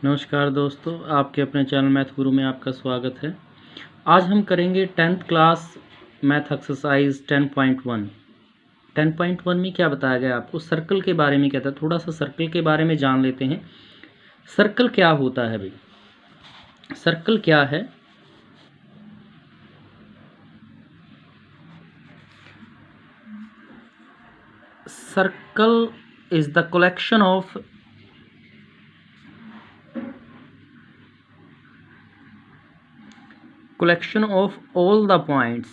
नमस्कार दोस्तों, आपके अपने चैनल मैथ गुरु में आपका स्वागत है। आज हम करेंगे 10th क्लास मैथ एक्सरसाइज 10.1। 10.1 में क्या बताया गया आपको? सर्कल के बारे में कहता है। थोड़ा सा सर्कल के बारे में जान लेते हैं। सर्कल क्या होता है भाई? सर्कल क्या है? Circle is the collection of all the points,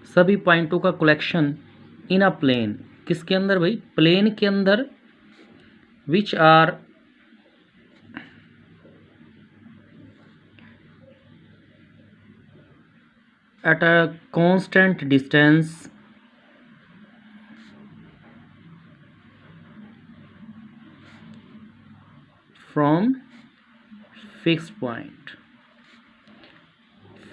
सभी पॉइंटों का कलेक्शन इन अ प्लेन। किसके अंदर भाई? प्लेन के अंदर। Which are at a constant distance from fixed point।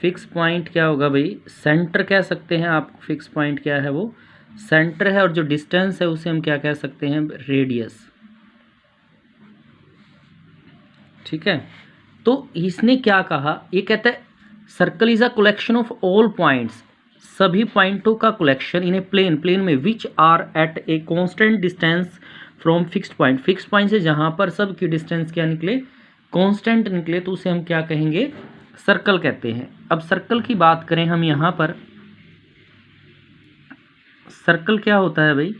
Fix point क्या होगा भाई? सेंटर कह सकते हैं आप। फिक्स पॉइंट क्या है? वो सेंटर है, और जो डिस्टेंस है उसे हम क्या कह सकते हैं? रेडियस। ठीक है। तो इसने क्या कहा? ये कहता है circle is a collection of all points, सभी पॉइंटों का collection in a plane, plane में, which are at a constant distance from fixed point. Fix point से जहां पर सब की डिस्टेंस क्या निकले? कांस्टेंट निकले, तो उसे हम क्या कहेंगे? सर्कल कहते हैं। अब सर्कल की बात करें हम यहां पर, सर्कल क्या होता है भाई?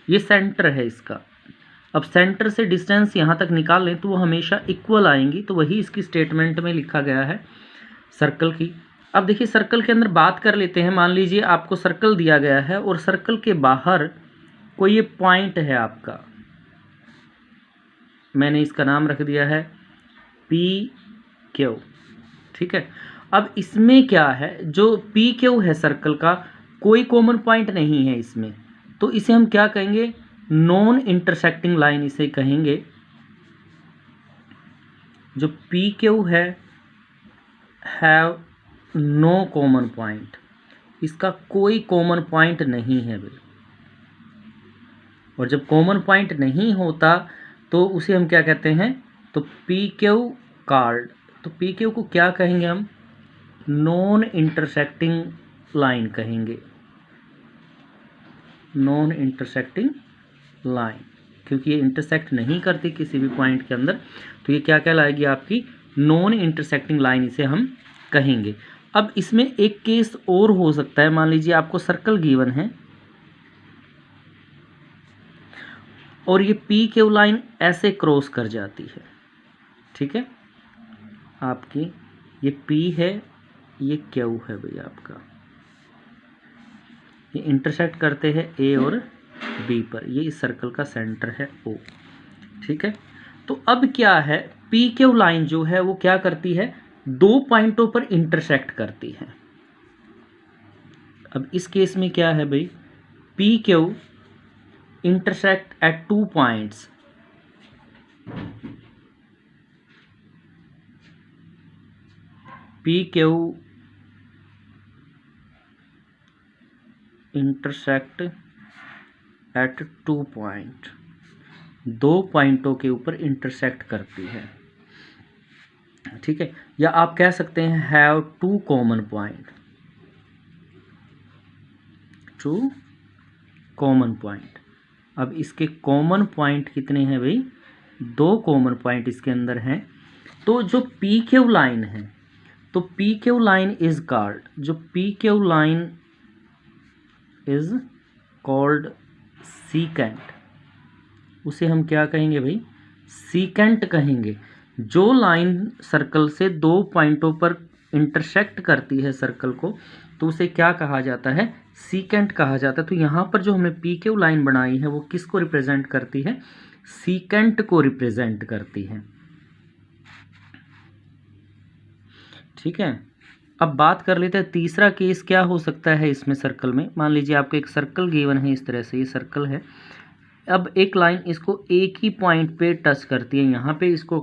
ये सेंटर है इसका। अब सेंटर से डिस्टेंस यहां तक निकाल लें तो वो हमेशा इक्वल आएंगी, तो वही इसकी स्टेटमेंट में लिखा गया है सर्कल की। अब देखिए, सर्कल के अंदर बात कर लेते हैं। मान लीजिए आपको सर्कल दिया गया है और सर्कल के बाहर कोई ये पॉइंट है आपका। मैंने इसका नाम रख दिया है PQ। ठीक है। अब इसमें क्या है? जो PQ है सर्कल का, कोई कॉमन पॉइंट नहीं है इसमें, तो इसे हम क्या कहेंगे? नॉन इंटरसेक्टिंग लाइन इसे कहेंगे। जो PQ है, हैव नो कॉमन पॉइंट, इसका कोई कॉमन पॉइंट नहीं है भाई। और जब कॉमन पॉइंट नहीं होता तो उसे हम क्या कहते हैं? तो PQ कार्ड। तो PQ को क्या कहेंगे हम? नॉन इंटरसेक्टिंग लाइन कहेंगे। नॉन इंटरसेक्टिंग लाइन, क्योंकि ये इंटरसेक्ट नहीं करती किसी भी पॉइंट के अंदर, तो ये क्या कहलाएगी? आपकी नॉन इंटरसेक्टिंग लाइन इसे हम कहेंगे। अब इसमें एक केस और हो सकता है। मान लीजिए आपको सर्कल गिवन है और ये PQ लाइन ऐसे क्रॉस कर जाती है। ठीक है। आपकी ये P है, ये Q है भाई आपका, ये इंटरसेक्ट करते हैं A और B पर। ये इस सर्कल का सेंटर है O। ठीक है। तो अब क्या है? PQ लाइन जो है वो क्या करती है? दो पॉइंटों पर इंटरसेक्ट करती है। अब इस केस में क्या है भाई? PQ intersect at 2 points. PQ intersect at 2 point, दो पॉइंटों के ऊपर इंटरसेक्ट करती है। ठीक है। या आप कह सकते हैं have 2 common point, 2 common point. अब इसके कॉमन पॉइंट कितने हैं भाई? 2 कॉमन पॉइंट इसके अंदर हैं। तो जो PQ लाइन है, तो PQ लाइन इज कॉल्ड, जो PQ line is called secant, उसे हम क्या कहेंगे भाई? सीकेंट कहेंगे। जो लाइन सर्कल से दो पॉइंटों पर इंटरसेक्ट करती है सर्कल को, तो उसे क्या कहा जाता है? सीकेंट कहा जाता है। तो यहाँ पर जो हमने PQ लाइन बनाई है वो किसको रिप्रेजेंट करती है? सीकेंट को रिप्रेजेंट करती है। ठीक है। अब बात कर लेते हैं तीसरा केस क्या हो सकता है इसमें सर्कल में। मान लीजिए आपको एक सर्कल गिवन है, इस तरह से ये सर्कल है। अब एक लाइन इसको एक ही पॉइंट पे टच करती है, यहाँ पे इसको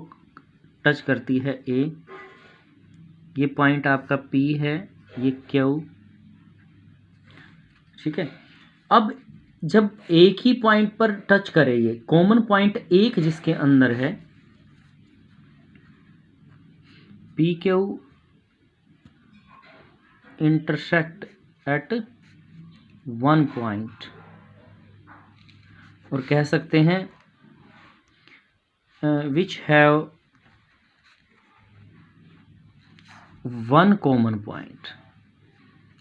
टच करती है A, ये पॉइंट आपका P है, ये Q। ठीक है। अब जब एक ही पॉइंट पर टच करे, ये कॉमन पॉइंट एक जिसके अंदर है, P Q intersect at one point, और कह सकते हैं which have one common point,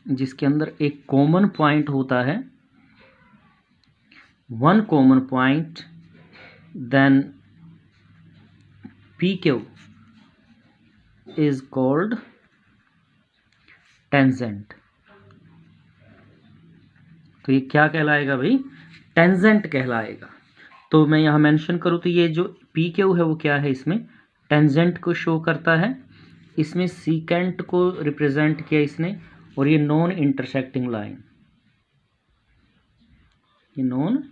जिसके अंदर एक कॉमन पॉइंट होता है, one common point, then P Q is called tangent. तो ये क्या कहलाएगा भाई? टेंजेंट कहलाएगा। तो मैं यहाँ मेंशन करूँ तो ये जो पी क्यू है वो क्या है, इसमें टेंजेंट को शो करता है, इसमें सीकेंट को रिप्रेजेंट किया इसने, और ये नॉन इंटरसेक्टिंग लाइन, ये नॉन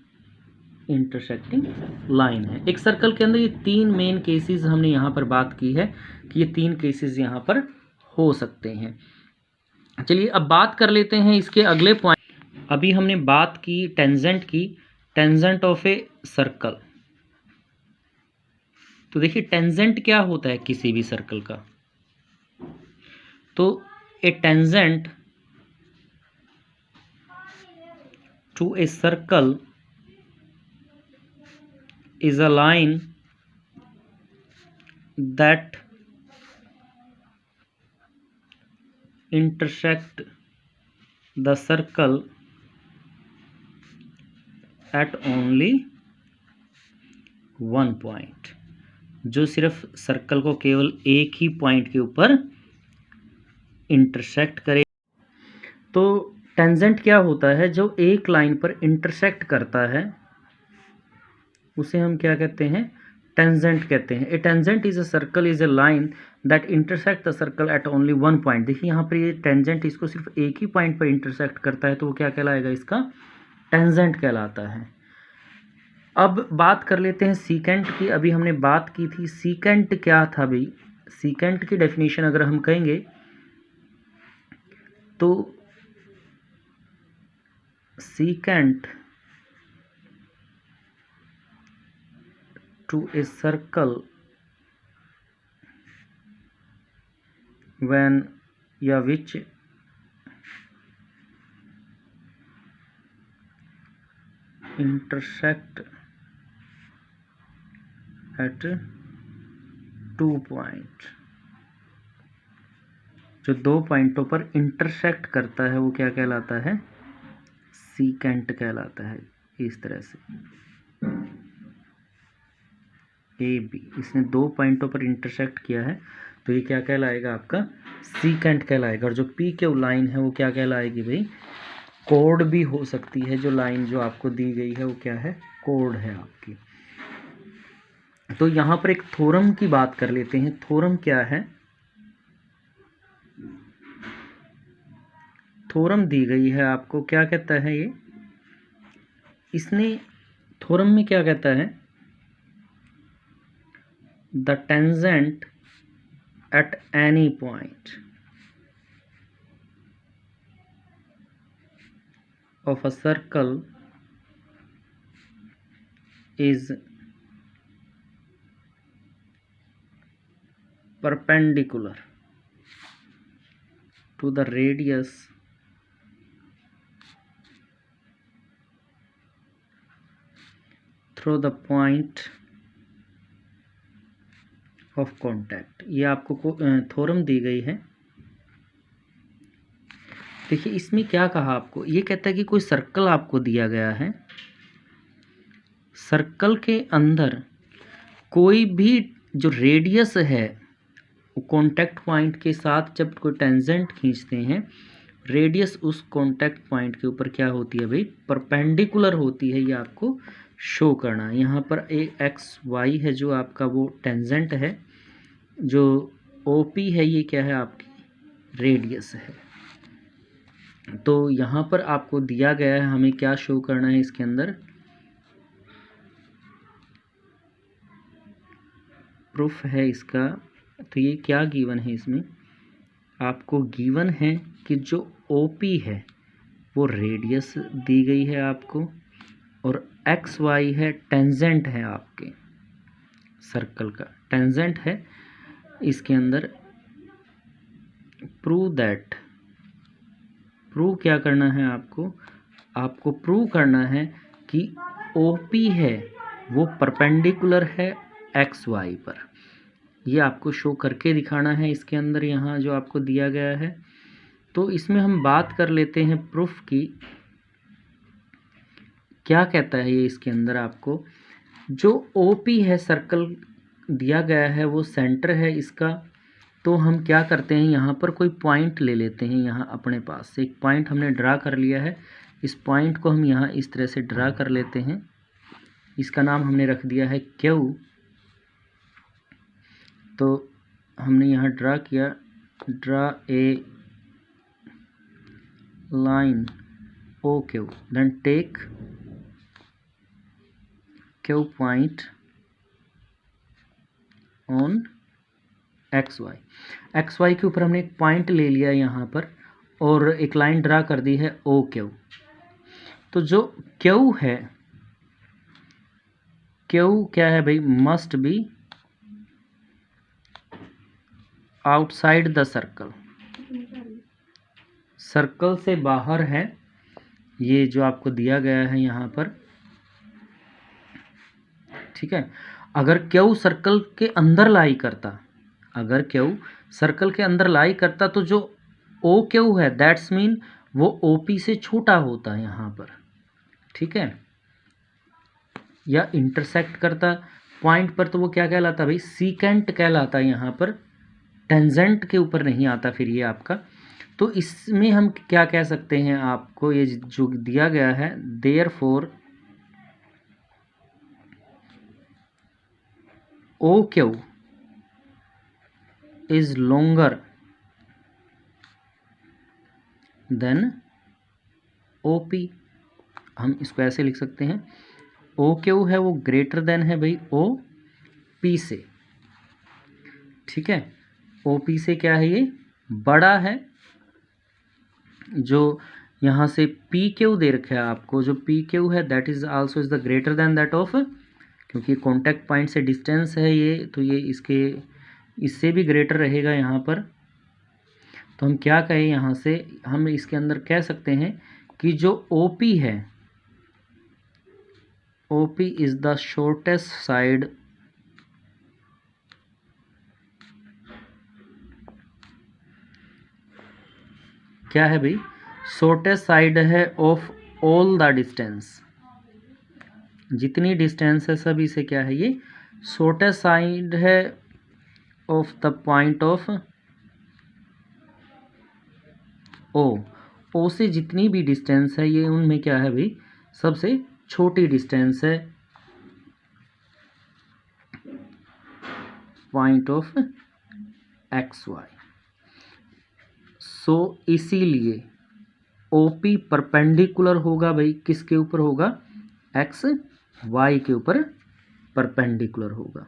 इंटरसेक्टिंग लाइन है। एक सर्कल के अंदर ये तीन मेन केसेस हमने यहाँ पर बात की है कि ये तीन केसेस यहाँ पर हो सकते हैं। चलिए अब बात कर लेते हैं इसके अगले पॉइंट। अभी हमने बात की टेंजेंट की, टेंजेंट ऑफ ए सर्कल। तो देखिए टेंजेंट क्या होता है किसी भी सर्कल का। तो a tangent to a circle is a line that intersect the circle at only one point, जो सिर्फ सर्कल को केवल एक ही पॉइंट के ऊपर इंटरसेक्ट करे। तो टेंजेंट क्या होता है? जो एक लाइन पर इंटरसेक्ट करता है उसे हम क्या कहते हैं? टेंजेंट कहते हैं। A tangent is a circle is a line that intersect the circle at only one point. देखिए यहाँ पर ये टेंजेंट इसको सिर्फ एक ही पॉइंट पर इंटरसेक्ट करता है, तो वो क्या कहलाएगा? इसका टेंजेंट कहलाता है। अब बात कर लेते हैं सीकेंट की। अभी हमने बात की थी सीकेंट क्या था भाई। सीकेंट की डेफिनेशन अगर हम कहेंगे तो secant to a circle when which intersect at 2 point, जो दो पॉइंटों पर इंटरसेक्ट करता है वो क्या कहलाता है? सीकेंट कहलाता है। इस तरह से ए बी, इसने दो पॉइंटों पर इंटरसेक्ट किया है, तो ये क्या कहलाएगा? आपका सीकेंट कहलाएगा। और जो पी क्यू लाइन है वो क्या कहलाएगी भाई? कोड भी हो सकती है। जो लाइन जो आपको दी गई है वो क्या है? कोड है आपकी। तो यहाँ पर एक थ्योरम की बात कर लेते हैं। थ्योरम क्या है? थ्योरम दी गई है आपको, क्या कहता है ये? इसने थ्योरम में क्या कहता है? The tangent at any point of a circle is perpendicular to the radius through the point of contact. ये आपको थ्योरम दी गई है। देखिए इसमें क्या कहा आपको? ये कहता है कि कोई सर्कल आपको दिया गया है, सर्कल के अंदर कोई भी जो रेडियस है वो कॉन्टैक्ट पॉइंट के साथ जब कोई टेंजेंट खींचते हैं, रेडियस उस कॉन्टैक्ट पॉइंट के ऊपर क्या होती है भाई? परपेंडिकुलर होती है। ये आपको शो करना है। यहाँ पर ए एक्स वाई है जो आपका वो टेंजेंट है, जो ओ पी है ये क्या है? आपकी रेडियस है। तो यहाँ पर आपको दिया गया है, हमें क्या शो करना है इसके अंदर? प्रूफ है इसका। तो ये क्या गिवन है इसमें? आपको गिवन है कि जो ओ पी है वो रेडियस दी गई है आपको, और एक्स वाई है टेंजेंट है आपके सर्कल का, टेंजेंट है इसके अंदर। प्रूव दैट, प्रूव क्या करना है आपको, आपको प्रूव करना है कि OP है वो परपेंडिकुलर है एक्स वाई पर। ये आपको शो करके दिखाना है इसके अंदर, यहाँ जो आपको दिया गया है। तो इसमें हम बात कर लेते हैं प्रूफ की, क्या कहता है ये इसके अंदर आपको। जो OP है सर्कल दिया गया है वो सेंटर है इसका। तो हम क्या करते हैं, यहाँ पर कोई पॉइंट ले लेते हैं, यहाँ अपने पास से एक पॉइंट हमने ड्रा कर लिया है। इस पॉइंट को हम यहाँ इस तरह से ड्रा कर लेते हैं, इसका नाम हमने रख दिया है Q। तो हमने यहाँ ड्रा किया, draw a line OQ, then take Q point on XY के ऊपर हमने एक पॉइंट ले लिया यहाँ पर और एक लाइन ड्रा कर दी है OQ। तो जो Q है, Q क्या है भाई, must be outside the circle, circle से बाहर है। ये जो आपको दिया गया है यहाँ पर, ठीक है। अगर Q सर्कल के अंदर लाई करता, अगर Q सर्कल के अंदर लाई करता तो जो OQ है दैट्स मीन वो OP से छोटा होता है यहाँ पर, ठीक है, या इंटरसेक्ट करता पॉइंट पर, तो वो क्या कहलाता भाई, सीकेंट कहलाता है यहाँ पर, टेंजेंट के ऊपर नहीं आता फिर ये आपका। तो इसमें हम क्या कह सकते हैं आपको, ये जो दिया गया है, therefore OQ is longer than OP। हम इसको ऐसे लिख सकते हैं, OQ है वो ग्रेटर देन है भाई OP से, ठीक है। OP से क्या है, ये बड़ा है। जो यहाँ से PQ दे रखा है आपको, जो PQ है that is also is the greater than that of, क्योंकि कॉन्टैक्ट पॉइंट से डिस्टेंस है ये, तो ये इसके इससे भी ग्रेटर रहेगा यहाँ पर। तो हम क्या कहें, यहाँ से हम इसके अंदर कह सकते हैं कि जो OP है, OP is the shortest side क्या है भाई, शॉर्टेस्ट साइड है ऑफ ऑल द डिस्टेंस, जितनी डिस्टेंस है सभी से क्या है, ये शॉर्टेस्ट साइड है of the point of O से जितनी भी डिस्टेंस है ये उनमें क्या है भाई, सबसे छोटी डिस्टेंस है पॉइंट ऑफ XY। सो इसीलिए OP परपेंडिकुलर होगा भाई, किसके ऊपर होगा, XY के ऊपर परपेंडिकुलर होगा।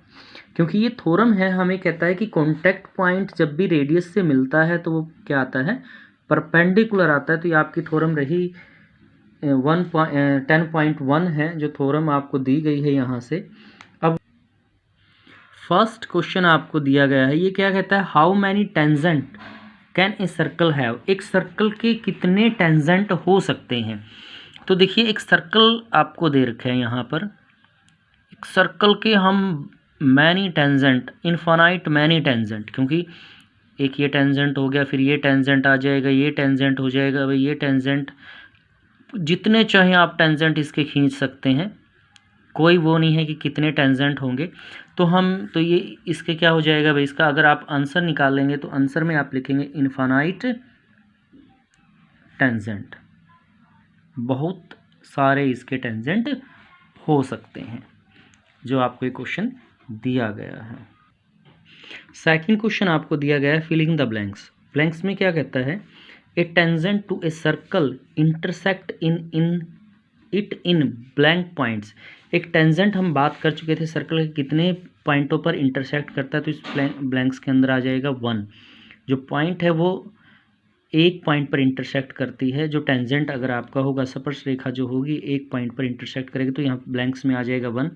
क्योंकि ये थ्योरम है, हमें कहता है कि कॉन्टैक्ट पॉइंट जब भी रेडियस से मिलता है तो वो क्या आता है, परपेंडिकुलर आता है। तो ये आपकी थ्योरम रही 10.1 है जो थ्योरम आपको दी गई है यहाँ से। अब फर्स्ट क्वेश्चन आपको दिया गया है, ये क्या कहता है, how many tangent can a circle have, एक सर्कल के कितने टेंजेंट हो सकते हैं। तो देखिए एक सर्कल आपको दे रखा है यहाँ पर, एक सर्कल के हम many tangent, infinite many tangent, क्योंकि एक ये टेंजेंट हो गया, फिर ये टेंजेंट आ जाएगा, ये टेंजेंट हो जाएगा भाई, ये टेंजेंट, जितने चाहें आप टेंजेंट इसके खींच सकते हैं, कोई वो नहीं है कि कितने टेंजेंट होंगे। तो ये इसके क्या हो जाएगा भाई, इसका अगर आप आंसर निकालेंगे तो आंसर में आप लिखेंगे इनफाइनाइट टेंजेंट, बहुत सारे इसके टेंजेंट हो सकते हैं, जो आपको एक क्वेश्चन दिया गया है। सेकंड क्वेश्चन आपको दिया गया है फिलिंग द ब्लैंक्स। ब्लैंक्स में क्या कहता है, a tangent to a circle intersect in blank points. एक टेंजेंट हम बात कर चुके थे, सर्कल के कितने पॉइंटों पर इंटरसेक्ट करता है, तो इस ब्लैंक्स के अंदर आ जाएगा 1। जो पॉइंट है वो एक पॉइंट पर इंटरसेक्ट करती है। जो टेंजेंट अगर आपका होगा, स्पर्श रेखा जो होगी एक पॉइंट पर इंटरसेक्ट करेगी, तो यहाँ ब्लैंक्स में आ जाएगा 1।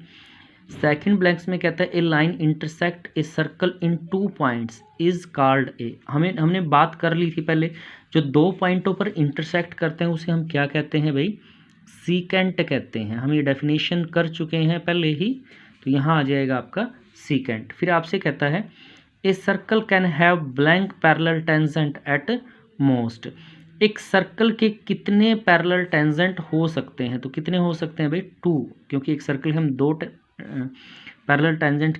सेकंड ब्लैंक्स में कहता है a line intersect a circle in 2 points is called a. हमने बात कर ली थी पहले, जो 2 पॉइंटों पर इंटरसेक्ट करते हैं उसे हम क्या कहते हैं भाई, सीकेंट कहते हैं। हम ये डेफिनेशन कर चुके हैं पहले ही, तो यहाँ आ जाएगा आपका सीकेंट। फिर आपसे कहता है a circle can have blank parallel tangent at most. एक सर्कल के कितने पैरेलल टेंजेंट हो सकते हैं, तो कितने हो सकते हैं भाई, 2, क्योंकि एक सर्कल हम 2 पैरेलल टेंजेंट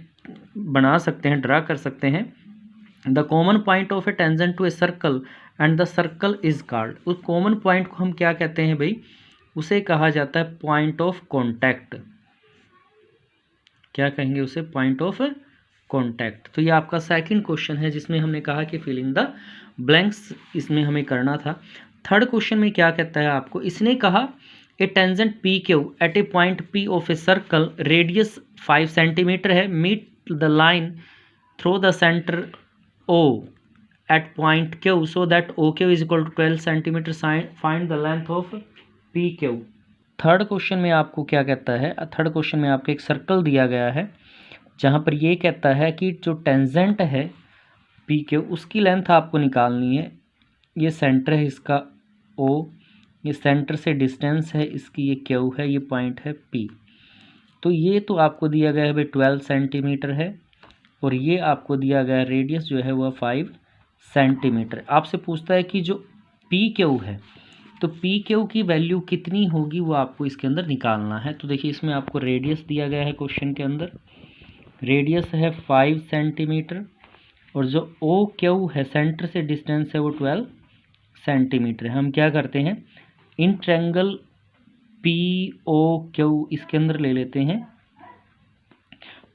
बना सकते हैं, ड्रा कर सकते हैं। The common point of a tangent to a circle and the circle is called. उस कॉमन पॉइंट को हम क्या कहते हैं भाई, उसे कहा जाता है पॉइंट ऑफ कॉन्टैक्ट। क्या कहेंगे उसे, पॉइंट ऑफ कॉन्टैक्ट। तो ये आपका सेकंड क्वेश्चन है जिसमें हमने कहा कि फिल इन द ब्लैंक्स इसमें हमें करना था। थर्ड क्वेश्चन में क्या कहता है आपको, इसने कहा a tangent P Q at a point P of a circle radius 5 centimetre है, meet the line through the centre O at point Q so that O Q is equal to 12 centimetre, find the length of P Q. Third question में आपको क्या कहता है, third question में आपको एक circle दिया गया है जहाँ पर ये कहता है कि जो टेंजेंट है पी क्यू उसकी लेंथ आपको निकालनी है। ये सेंटर है इसका ओ, ये सेंटर से डिस्टेंस है इसकी, ये क्यू है, ये पॉइंट है पी। तो ये तो आपको दिया गया है भाई 12 सेंटीमीटर है, और ये आपको दिया गया रेडियस जो है वह 5 सेंटीमीटर। आपसे पूछता है कि जो पी क्यू है, तो पी क्यू की वैल्यू कितनी होगी वो आपको इसके अंदर निकालना है। तो देखिए इसमें आपको रेडियस दिया गया है क्वेश्चन के अंदर, रेडियस है 5 सेंटीमीटर, और जो ओ क्यू है सेंटर से डिस्टेंस है वो 12 सेंटीमीटर है। हम क्या करते हैं, in triangle P O Q इसके अंदर ले लेते हैं,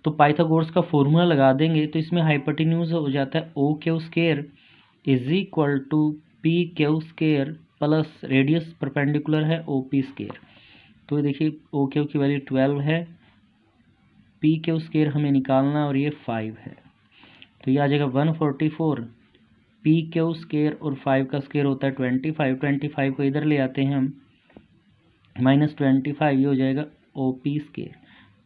तो पाइथागोरस का फॉर्मूला लगा देंगे, तो इसमें हाइपोटेन्यूज हो जाता है O Q square is equal to P Q square plus radius perpendicular है ओ पी स्क्वायर। तो देखिए ओ क्यू की वैल्यू 12 है, पी क्यू स्क्वायर हमें निकालना और ये 5 है, तो ये आ जाएगा 144। पी क्यू स्क्वायर और 5 का स्क्वायर होता है 25, 25 को इधर ले आते हैं हम, -25 ये हो जाएगा ओ पी स्क्वायर।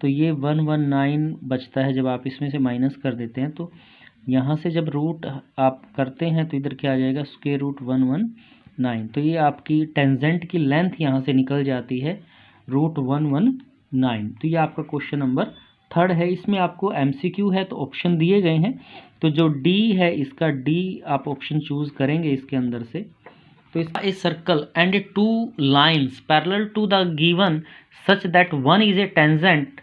तो ये 119 बचता है, जब आप इसमें से माइनस कर देते हैं तो यहाँ से जब रूट आप करते हैं तो इधर क्या आ जाएगा, स्क्वायर रूट 119। तो ये आपकी टेंजेंट की लेंथ यहाँ से निकल जाती है √119। तो ये आपका क्वेश्चन नंबर थर्ड है। इसमें आपको एमसीक्यू है तो ऑप्शन दिए गए हैं, तो जो डी है इसका डी आप ऑप्शन चूज करेंगे इसके अंदर से। तो इसका a circle and 2 lines parallel to the given such that one is a tangent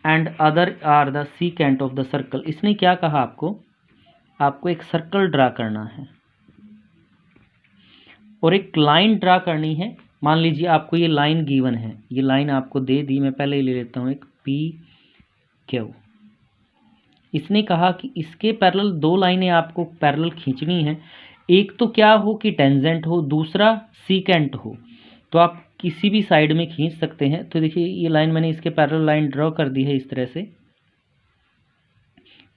and other are the secant of the circle. इसने क्या कहा आपको एक सर्कल ड्रा करना है और एक लाइन ड्रा करनी है। मान लीजिए आपको ये लाइन गिवन है, ये लाइन आपको दे दी, मैं पहले ही ले लेता हूँ एक पी क्यू। इसने कहा कि इसके पैरेलल 2 लाइनें आपको पैरेलल खींचनी है, एक तो क्या हो कि टेंजेंट हो, दूसरा सीकेंट हो। तो आप किसी भी साइड में खींच सकते हैं। तो देखिए ये लाइन मैंने इसके पैरेलल लाइन ड्रॉ कर दी है इस तरह से,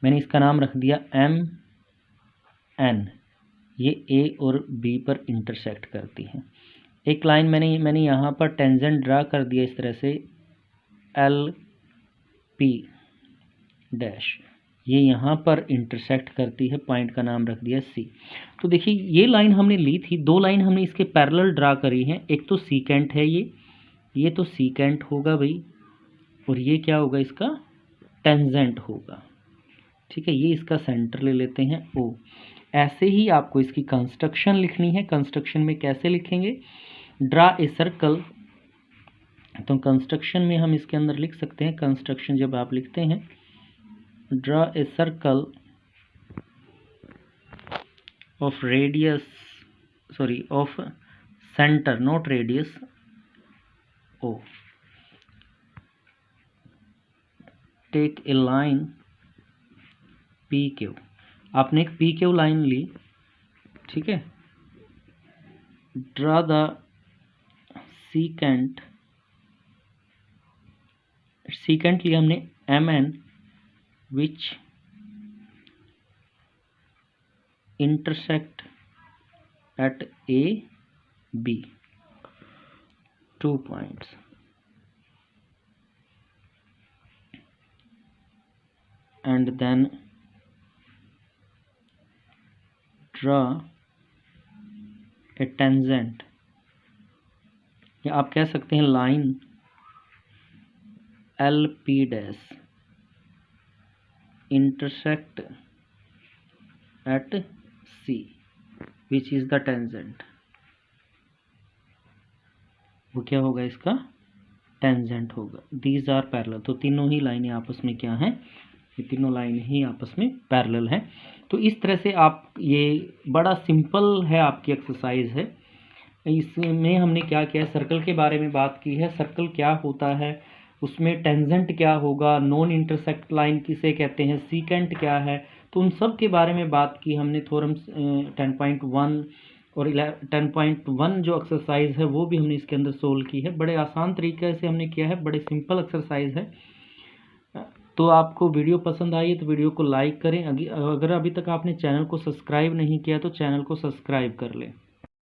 मैंने इसका नाम रख दिया MN। ये A और B पर इंटरसेक्ट करती है। एक लाइन मैंने यहाँ पर टेंजेंट ड्रा कर दिया इस तरह से LP डैश, ये यहाँ पर इंटरसेक्ट करती है, पॉइंट का नाम रख दिया C। तो देखिए ये लाइन हमने ली थी, 2 लाइन हमने इसके पैरेलल ड्रा करी हैं। एक तो सीकेंट है ये तो सीकेंट होगा भाई, और ये क्या होगा, इसका टेंजेंट होगा। ठीक है, ये इसका सेंटर ले लेते हैं O। ऐसे ही आपको इसकी कंस्ट्रक्शन लिखनी है। कंस्ट्रक्शन में कैसे लिखेंगे, ड्रा ए सर्कल। तो कंस्ट्रक्शन में हम इसके अंदर लिख सकते हैं, कंस्ट्रक्शन जब आप लिखते हैं, draw a circle of radius of centre not radius O, take a line P Q. आपने एक पी क्यू लाइन ली, ठीक है, ड्रा द सीकेंट लिया हमने MN which intersect at A, B, 2 points. And then draw a tangent, या आप कह सकते हैं line LP dash intersect at C, which is the tangent. वो क्या होगा, इसका टेंजेंट होगा. These are parallel. तो तीनों ही लाइनें आपस में क्या हैं, ये तीनों लाइनें ही आपस में पैरेलल हैं. तो इस तरह से आप, ये बड़ा सिंपल है आपकी एक्सरसाइज है. इसमें हमने क्या किया है, सर्कल के बारे में बात की है. सर्कल क्या होता है, उसमें टेंजेंट क्या होगा, नॉन इंटरसेक्ट लाइन किसे कहते हैं, सीकेंट क्या है, तो उन सब के बारे में बात की हमने. थ्योरम 10.1 और 10.1 जो एक्सरसाइज है वो भी हमने इसके अंदर सोल्व की है. बड़े आसान तरीके से हमने किया है, बड़े सिंपल एक्सरसाइज है. तो आपको वीडियो पसंद आई है तो वीडियो को लाइक करें. अगर अभी तक आपने चैनल को सब्सक्राइब नहीं किया तो चैनल को सब्सक्राइब कर लें.